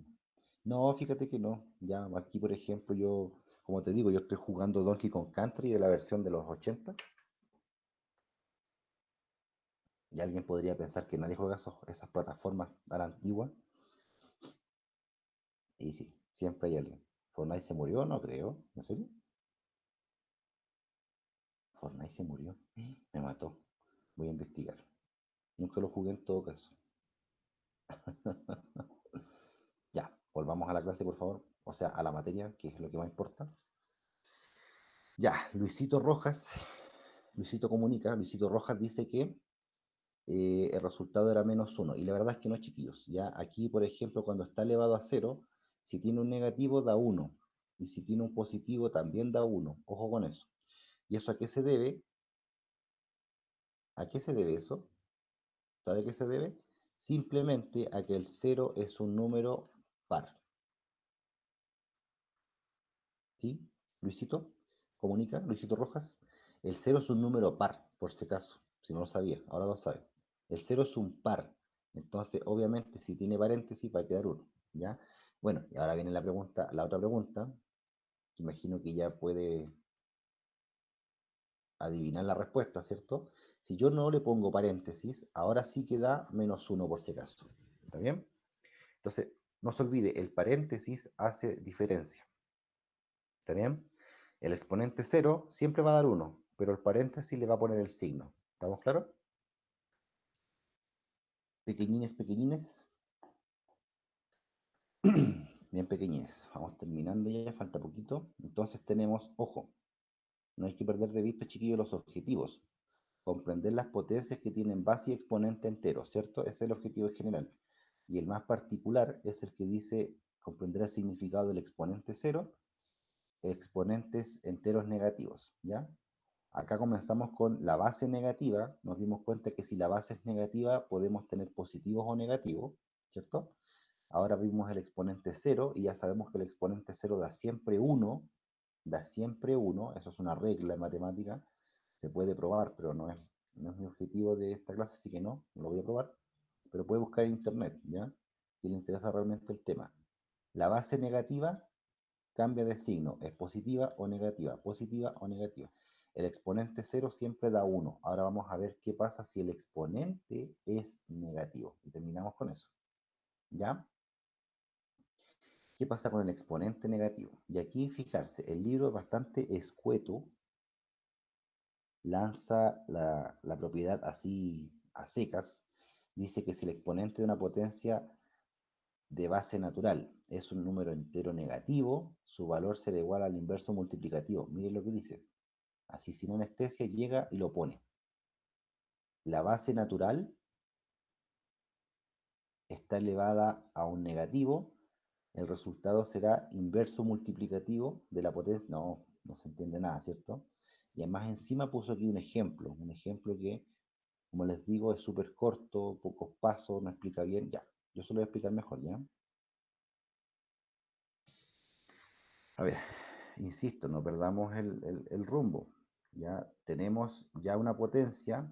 No, fíjate que no. Ya aquí, por ejemplo, yo, como te digo, yo estoy jugando Donkey Kong Country de la versión de los 80. Y alguien podría pensar que nadie juega esas plataformas a la antigua. Y sí, siempre hay alguien. ¿Fortnite se murió? No creo. ¿En serio? Fortnite se murió. Me mató. Voy a investigar. Nunca lo jugué en todo caso. Ya, volvamos a la clase, por favor. O sea, a la materia, que es lo que más importa. Ya, Luisito Rojas. Luisito comunica. Luisito Rojas dice que el resultado era -1. Y la verdad es que no, chiquillos. Ya aquí, por ejemplo, cuando está elevado a 0, Si tiene un negativo, da 1. Y si tiene un positivo, también da 1. Ojo con eso. ¿Y eso a qué se debe? ¿A qué se debe eso? ¿Sabe a qué se debe? Simplemente a que el 0 es un número par. ¿Sí? Luisito, comunica, Luisito Rojas. El 0 es un número par, por si acaso. Si no lo sabía, ahora lo sabe. El 0 es un par. Entonces, obviamente, si tiene paréntesis, va a quedar 1. ¿Ya? Bueno, y ahora viene la pregunta, la otra pregunta, que imagino que ya puede adivinar la respuesta, ¿cierto? Si yo no le pongo paréntesis, ahora sí que da -1 por si acaso. ¿Está bien? Entonces, no se olvide, el paréntesis hace diferencia. ¿Está bien? El exponente 0 siempre va a dar 1, pero el paréntesis le va a poner el signo. ¿Estamos claros? Pequeñines, pequeñines. Bien pequeñines. Vamos terminando ya, falta poquito. Entonces tenemos, ojo, no hay que perder de vista, chiquillos, los objetivos. Comprender las potencias que tienen base y exponente enteros, ¿cierto? Ese es el objetivo general. Y el más particular es el que dice comprender el significado del exponente 0, exponentes enteros negativos, ¿ya? Acá comenzamos con la base negativa. Nos dimos cuenta que si la base es negativa, podemos tener positivos o negativos, ¿cierto? Ahora vimos el exponente 0 y ya sabemos que el exponente 0 da siempre 1, da siempre 1, eso es una regla en matemática, se puede probar, pero no es mi objetivo de esta clase, así que no lo voy a probar, pero puede buscar en internet, ¿ya? Si le interesa realmente el tema. La base negativa cambia de signo, es positiva o negativa, positiva o negativa. El exponente 0 siempre da 1. Ahora vamos a ver qué pasa si el exponente es negativo. Y terminamos con eso. ¿Ya? ¿Qué pasa con el exponente negativo? Y aquí fijarse, el libro es bastante escueto, lanza la propiedad así a secas. Dice que si el exponente de una potencia de base natural es un número entero negativo, su valor será igual al inverso multiplicativo. Miren lo que dice. Así sin anestesia llega y lo pone. La base natural está elevada a un negativo, el resultado será inverso multiplicativo de la potencia. No se entiende nada, ¿cierto? Y además encima puso aquí un ejemplo que, como les digo, es súper corto, pocos pasos, no explica bien. Ya, yo se lo voy a explicar mejor, ¿ya? A ver, insisto, no perdamos el rumbo. Ya tenemos ya una potencia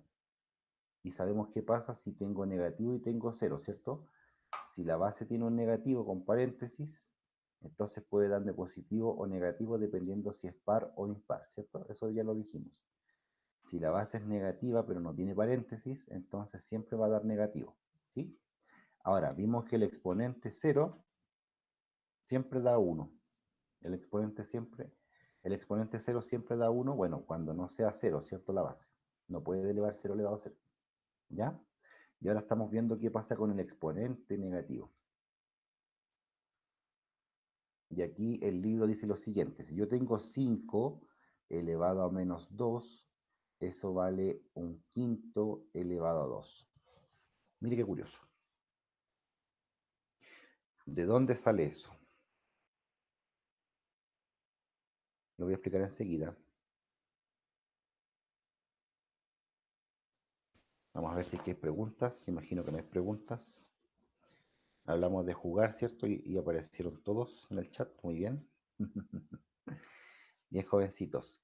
y sabemos qué pasa si tengo negativo y tengo cero, ¿cierto? Si la base tiene un negativo con paréntesis, entonces puede darme positivo o negativo dependiendo si es par o impar, ¿cierto? Eso ya lo dijimos. Si la base es negativa pero no tiene paréntesis, entonces siempre va a dar negativo, ¿sí? Ahora, vimos que el exponente 0 siempre da 1. El exponente siempre, el exponente 0 siempre da 1, bueno, cuando no sea 0, ¿cierto? La base. No puede elevar 0 elevado a 0. ¿Ya? Y ahora estamos viendo qué pasa con el exponente negativo. Y aquí el libro dice lo siguiente, si yo tengo 5 elevado a menos 2, eso vale un quinto elevado a 2. Mire qué curioso. ¿De dónde sale eso? Lo voy a explicar enseguida. Vamos a ver si hay preguntas. Imagino que no hay preguntas. Hablamos de jugar, ¿cierto? Y aparecieron todos en el chat. Muy bien. Bien jovencitos.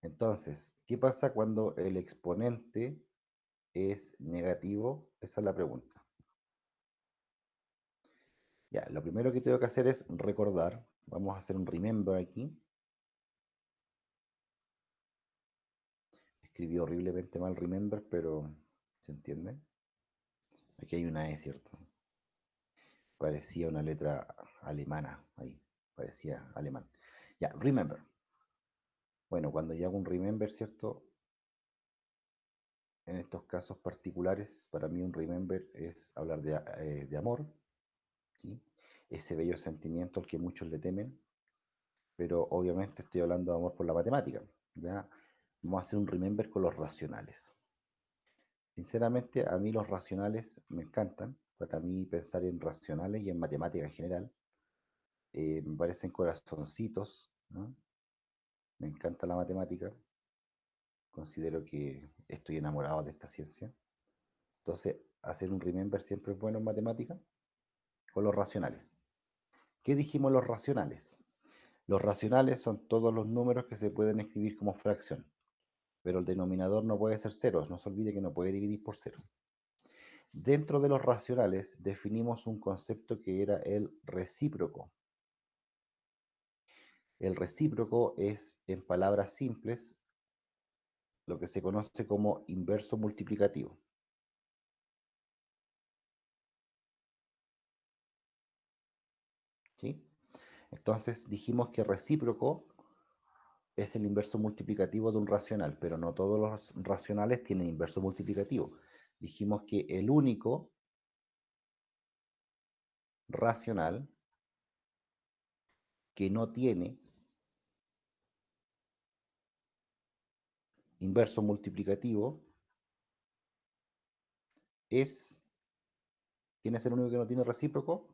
Entonces, ¿qué pasa cuando el exponente es negativo? Esa es la pregunta. Ya, lo primero que tengo que hacer es recordar. Vamos a hacer un remember aquí. Escribí horriblemente mal remember, pero ¿se entiende? Aquí hay una E, ¿cierto? Parecía una letra alemana ahí. Parecía alemán. Ya, remember. Bueno, cuando yo hago un remember, ¿cierto? En estos casos particulares, para mí un remember es hablar de amor, ¿sí? Ese bello sentimiento al que muchos le temen, pero obviamente estoy hablando de amor por la matemática, ¿ya? Vamos a hacer un remember con los racionales. Sinceramente, a mí los racionales me encantan. Para mí pensar en racionales y en matemática en general me parecen corazoncitos, ¿no? Me encanta la matemática, considero que estoy enamorado de esta ciencia. Entonces, hacer un remember siempre es bueno en matemática, con los racionales. ¿Qué dijimos los racionales? Los racionales son todos los números que se pueden escribir como fracción, pero el denominador no puede ser cero, no se olvide que no puede dividir por cero. Dentro de los racionales definimos un concepto que era el recíproco. El recíproco es, en palabras simples, lo que se conoce como inverso multiplicativo. ¿Sí? Entonces dijimos que recíproco es el inverso multiplicativo de un racional, pero no todos los racionales tienen inverso multiplicativo. Dijimos que el único racional que no tiene inverso multiplicativo es, ¿quién es el único que no tiene recíproco?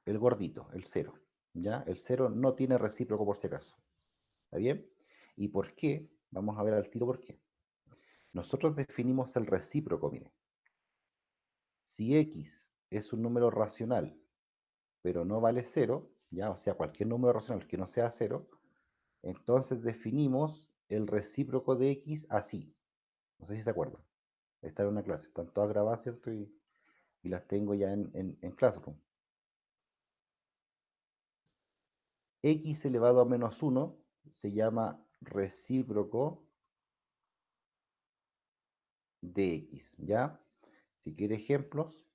El gordito, el cero. ¿Ya? El cero no tiene recíproco por si acaso. ¿Está bien? ¿Y por qué? Vamos a ver al tiro por qué. Nosotros definimos el recíproco, mire. Si x es un número racional, pero no vale cero, ¿ya? O sea, cualquier número racional que no sea cero, entonces definimos el recíproco de x así. No sé si se acuerdan. Esta era una clase. Están todas grabadas, ¿cierto? Y las tengo ya en Classroom. X elevado a menos 1 se llama recíproco de x, ¿ya? Si quiere ejemplos,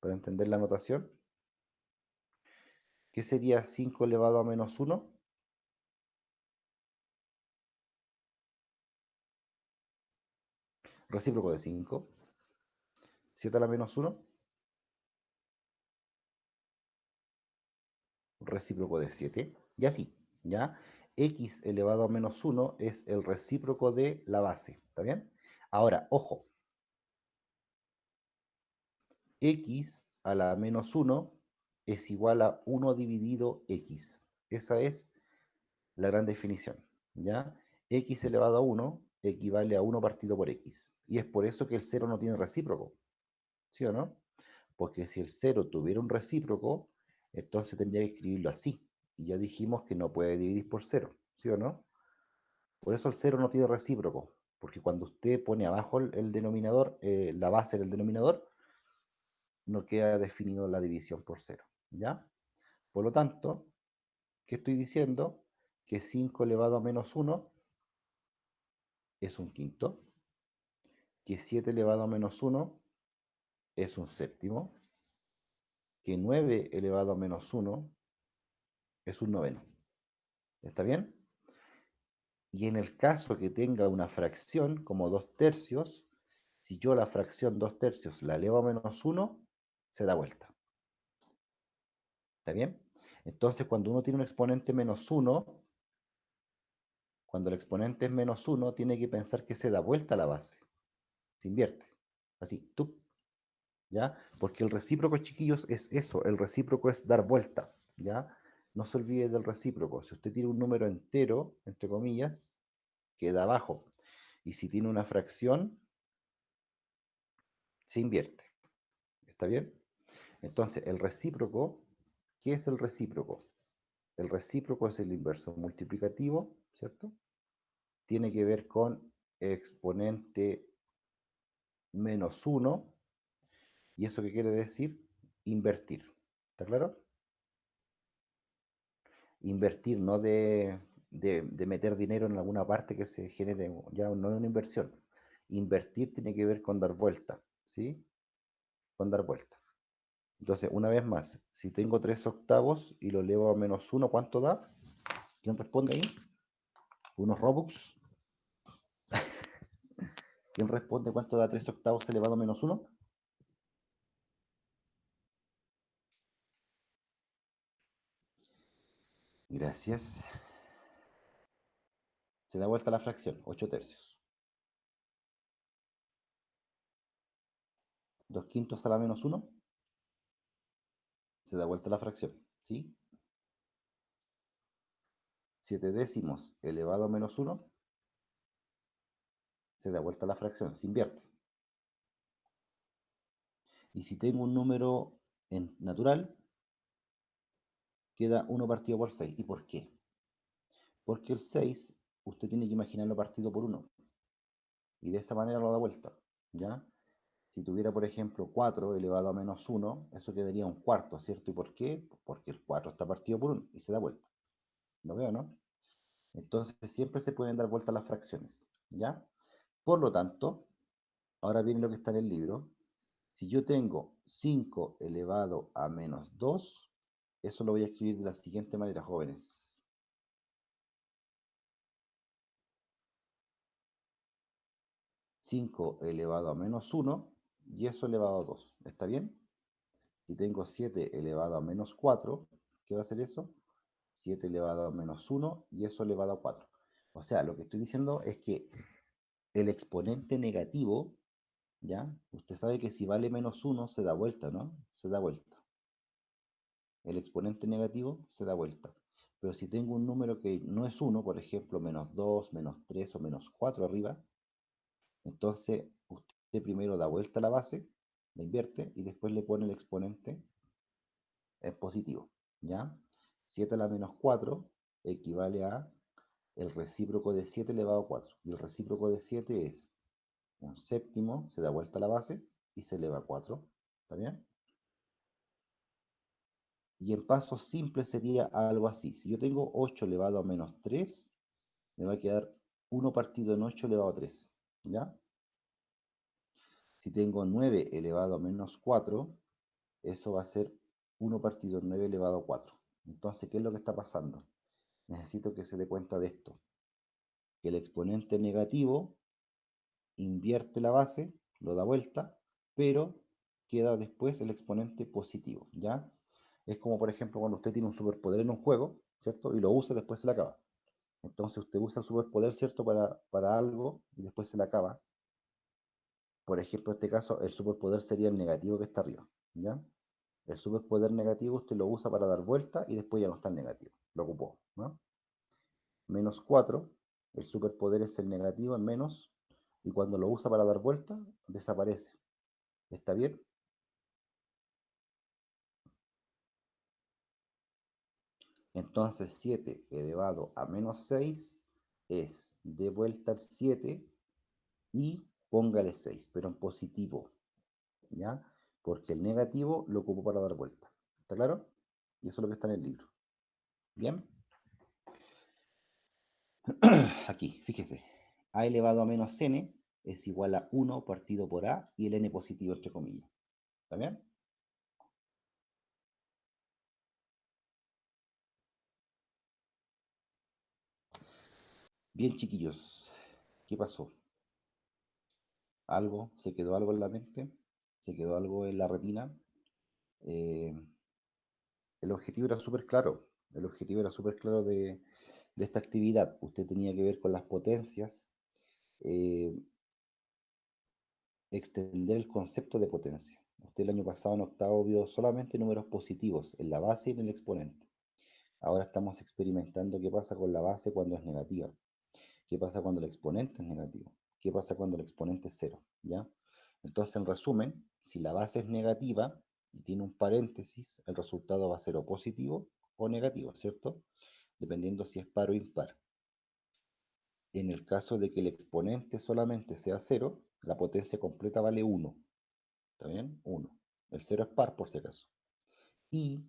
para entender la notación, ¿qué sería 5 elevado a menos 1? Recíproco de 5. 7 a la menos 1, recíproco de 7. Y así, ¿ya? X elevado a menos 1 es el recíproco de la base, ¿está bien? Ahora, ojo, x a la menos 1 es igual a 1 dividido x. Esa es la gran definición, ¿ya? X elevado a 1 equivale a 1 partido por x. Y es por eso que el 0 no tiene recíproco, ¿sí o no? Porque si el 0 tuviera un recíproco, entonces tendría que escribirlo así. Y ya dijimos que no puede dividir por 0, ¿sí o no? Por eso el 0 no tiene recíproco, porque cuando usted pone abajo el denominador, la base del denominador, no queda definido la división por 0, ¿ya? Por lo tanto, ¿qué estoy diciendo? Que 5 elevado a menos 1 es un quinto, que 7 elevado a menos 1 es un séptimo, que 9 elevado a menos 1 es un noveno. ¿Está bien? Y en el caso que tenga una fracción como 2 tercios, si yo la fracción 2 tercios la elevo a menos 1, se da vuelta. ¿Está bien? Entonces, cuando uno tiene un exponente menos 1, cuando el exponente es menos 1, tiene que pensar que se da vuelta a la base. Se invierte. Así, tú. ¿Ya? Porque el recíproco, chiquillos, es eso. El recíproco es dar vuelta. ¿Ya? No se olvide del recíproco. Si usted tiene un número entero, entre comillas, queda abajo. Y si tiene una fracción, se invierte. ¿Está bien? Entonces, el recíproco, ¿qué es el recíproco? El recíproco es el inverso multiplicativo, ¿cierto? Tiene que ver con exponente menos 1. ¿Y eso qué quiere decir? Invertir. ¿Está claro? Invertir, no de meter dinero en alguna parte que se genere, ya no es una inversión. Invertir tiene que ver con dar vuelta, ¿sí? Con dar vuelta. Entonces, una vez más, si tengo 3 octavos y lo elevo a menos 1, ¿cuánto da? ¿Quién responde ahí? ¿Unos Robux? ¿Quién responde cuánto da 3 octavos elevado a menos 1? Gracias. Se da vuelta la fracción, 8 tercios. 2 quintos a la menos 1. se da vuelta la fracción, ¿sí? 7 décimos elevado a menos 1, se da vuelta la fracción, se invierte. Y si tengo un número en natural, queda 1 partido por 6. ¿Y por qué? Porque el 6, usted tiene que imaginarlo partido por 1. Y de esa manera lo da vuelta, ¿ya? Si tuviera, por ejemplo, 4 elevado a menos 1, eso quedaría un cuarto, ¿cierto? ¿Y por qué? Porque el 4 está partido por 1 y se da vuelta. ¿Lo veo, no? Entonces siempre se pueden dar vueltas las fracciones, ¿ya? Por lo tanto, ahora viene lo que está en el libro. Si yo tengo 5 elevado a menos 2, eso lo voy a escribir de la siguiente manera, jóvenes. 5 elevado a menos 1 y eso elevado a 2. ¿Está bien? Si tengo 7 elevado a menos 4, ¿qué va a ser eso? 7 elevado a menos 1 y eso elevado a 4. O sea, lo que estoy diciendo es que el exponente negativo, ¿ya? Usted sabe que si vale menos 1 se da vuelta, ¿no? Se da vuelta. El exponente negativo se da vuelta. Pero si tengo un número que no es 1, por ejemplo, menos 2, menos 3 o menos 4 arriba, entonces usted primero da vuelta a la base, la invierte y después le pone el exponente en positivo, ¿ya? 7 a la menos 4 equivale a el recíproco de 7 elevado a 4. Y el recíproco de 7 es un séptimo, se da vuelta a la base y se eleva a 4. ¿Está bien? Y en pasos simples sería algo así. Si yo tengo 8 elevado a menos 3, me va a quedar 1 partido en 8 elevado a 3. ¿Ya? Si tengo 9 elevado a menos 4, eso va a ser 1 partido en 9 elevado a 4. Entonces, ¿qué es lo que está pasando? Necesito que se dé cuenta de esto. Que el exponente negativo invierte la base, lo da vuelta, pero queda después el exponente positivo, ¿ya? Es como, por ejemplo, cuando usted tiene un superpoder en un juego, ¿cierto? Y lo usa, después se le acaba. Entonces usted usa el superpoder, ¿cierto? Para algo y después se le acaba. Por ejemplo, en este caso, el superpoder sería el negativo que está arriba, ¿ya? El superpoder negativo usted lo usa para dar vuelta y después ya no está el negativo. Lo ocupó, ¿no? Menos 4, el superpoder es el negativo en menos, y cuando lo usa para dar vuelta, desaparece. ¿Está bien? Entonces 7 elevado a menos 6 es de vuelta al 7 y póngale 6, pero en positivo, ¿ya? Porque el negativo lo ocupo para dar vuelta. ¿Está claro? Y eso es lo que está en el libro. ¿Bien? Aquí, fíjese. A elevado a menos n es igual a 1 partido por a y el n positivo entre comillas. ¿Está bien? Bien, chiquillos. ¿Qué pasó? ¿Algo? ¿Se quedó algo en la mente? ¿Se quedó algo en la retina? Eh, el objetivo era súper claro. El objetivo era súper claro de esta actividad. Usted tenía que ver con las potencias, eh, extender el concepto de potencia. Usted el año pasado en octavo vio solamente números positivos en la base y en el exponente. Ahora estamos experimentando qué pasa con la base cuando es negativa. ¿Qué pasa cuando el exponente es negativo? ¿Qué pasa cuando el exponente es cero? ¿Ya? Entonces, en resumen, si la base es negativa y tiene un paréntesis, el resultado va a ser o positivo o negativo, ¿cierto? Dependiendo si es par o impar. En el caso de que el exponente solamente sea 0, la potencia completa vale 1. ¿Está bien? 1. El 0 es par, por si acaso. Y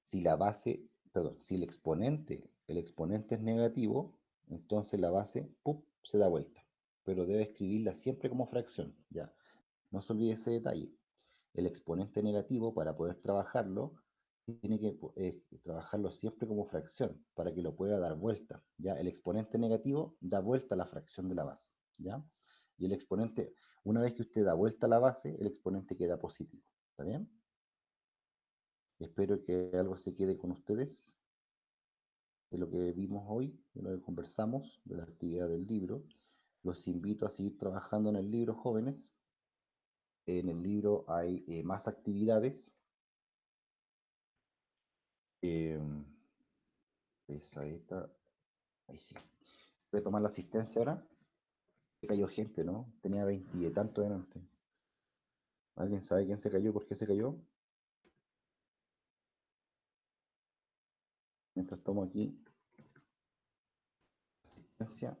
si la base, perdón, si el exponente es negativo, entonces la base, ¡pup!, se da vuelta. Pero debe escribirla siempre como fracción, ¿ya? No se olvide ese detalle. El exponente negativo, para poder trabajarlo, tiene que trabajarlo siempre como fracción, para que lo pueda dar vuelta, ¿ya? El exponente negativo da vuelta a la fracción de la base, ¿ya? Y el exponente, una vez que usted da vuelta a la base, el exponente queda positivo, ¿está bien? Espero que algo se quede con ustedes de lo que vimos hoy, de lo que conversamos, de la actividad del libro. Los invito a seguir trabajando en el libro, jóvenes. En el libro hay más actividades. Pesadeta. Ahí sí. Voy a tomar la asistencia ahora. Se cayó gente, ¿no? Tenía 20 y tanto delante. ¿Alguien sabe quién se cayó? ¿Por qué se cayó? Mientras tomo aquí asistencia.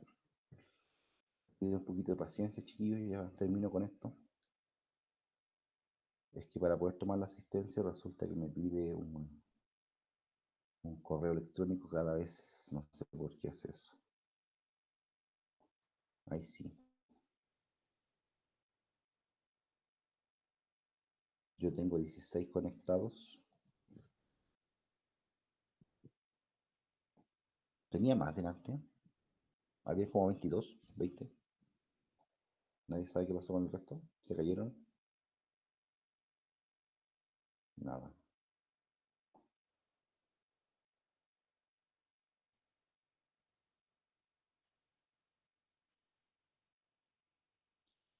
Pido un poquito de paciencia, chiquillos, y ya termino con esto. Es que para poder tomar la asistencia resulta que me pide un correo electrónico cada vez. No sé por qué hace eso. Ahí sí. Yo tengo 16 conectados. Tenía más delante. Había como 22, 20. Nadie sabe qué pasó con el resto. ¿Se cayeron? Nada.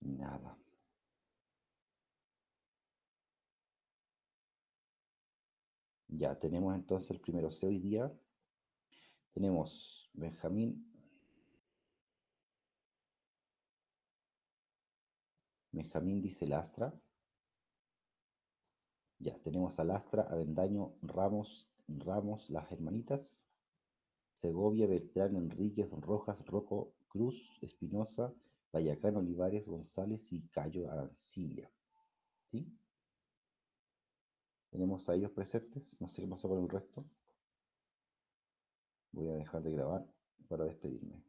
Nada. Ya tenemos entonces el primero C hoy día. Tenemos Benjamín. Benjamín dice Lastra. Ya, tenemos a Lastra, Avendaño, Ramos, las hermanitas, Segovia, Beltrán, Enríquez, Rojas, Rocco, Cruz, Espinosa, Vallacán, Olivares, González y Cayo Arancilla. ¿Sí? Tenemos a ellos presentes. No sé qué pasó con el resto. Voy a dejar de grabar para despedirme.